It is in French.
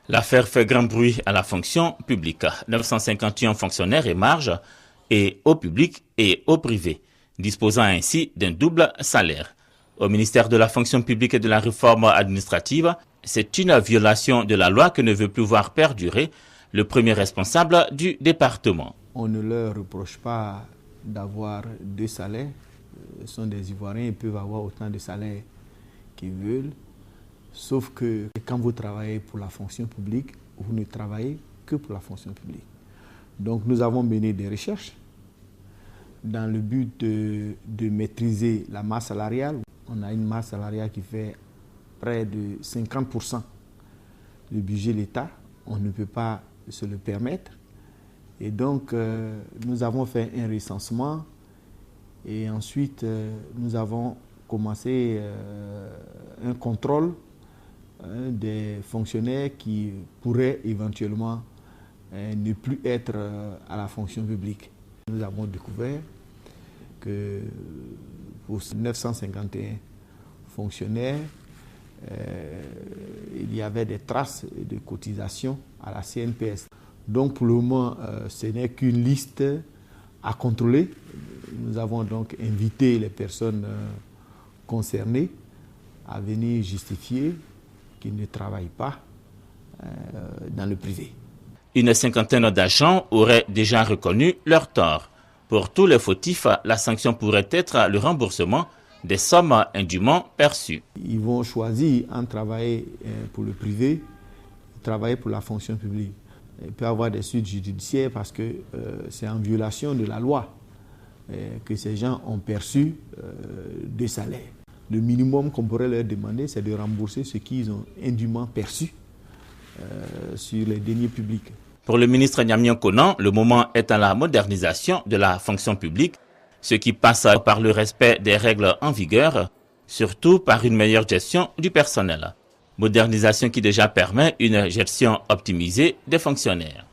L'affaire fait grand bruit à la fonction publique. 951 fonctionnaires émargent et au public et au privé, disposant ainsi d'un double salaire. Au ministère de la fonction publique et de la réforme administrative, c'est une violation de la loi que ne veut plus voir perdurer le premier responsable du département. On ne leur reproche pas d'avoir deux salaires. Ce sont des Ivoiriens, ils peuvent avoir autant de salaires qu'ils veulent. Sauf que quand vous travaillez pour la fonction publique, vous ne travaillez que pour la fonction publique. Donc nous avons mené des recherches dans le but de maîtriser la masse salariale. On a une masse salariale qui fait près de 50% du budget de l'État. On ne peut pas se le permettre. Et donc nous avons fait un recensement et ensuite nous avons commencé un contrôle des fonctionnaires qui pourraient éventuellement ne plus être à la fonction publique. Nous avons découvert que pour 951 fonctionnaires, il y avait des traces de cotisation à la CNPS. Donc pour le moment, ce n'est qu'une liste à contrôler. Nous avons donc invité les personnes concernées à venir justifier qu'ils ne travaillent pas dans le privé. Une cinquantaine d'agents auraient déjà reconnu leur tort. Pour tous les fautifs, la sanction pourrait être le remboursement des sommes indûment perçues. Ils vont choisir entre travailler pour le privé et travailler pour la fonction publique. Il peut y avoir des suites judiciaires parce que c'est en violation de la loi que ces gens ont perçu des salaires. Le minimum qu'on pourrait leur demander, c'est de rembourser ce qu'ils ont indûment perçu sur les deniers publics. Pour le ministre Nyamian Konan, le moment est à la modernisation de la fonction publique, ce qui passe par le respect des règles en vigueur, surtout par une meilleure gestion du personnel. Modernisation qui déjà permet une gestion optimisée des fonctionnaires.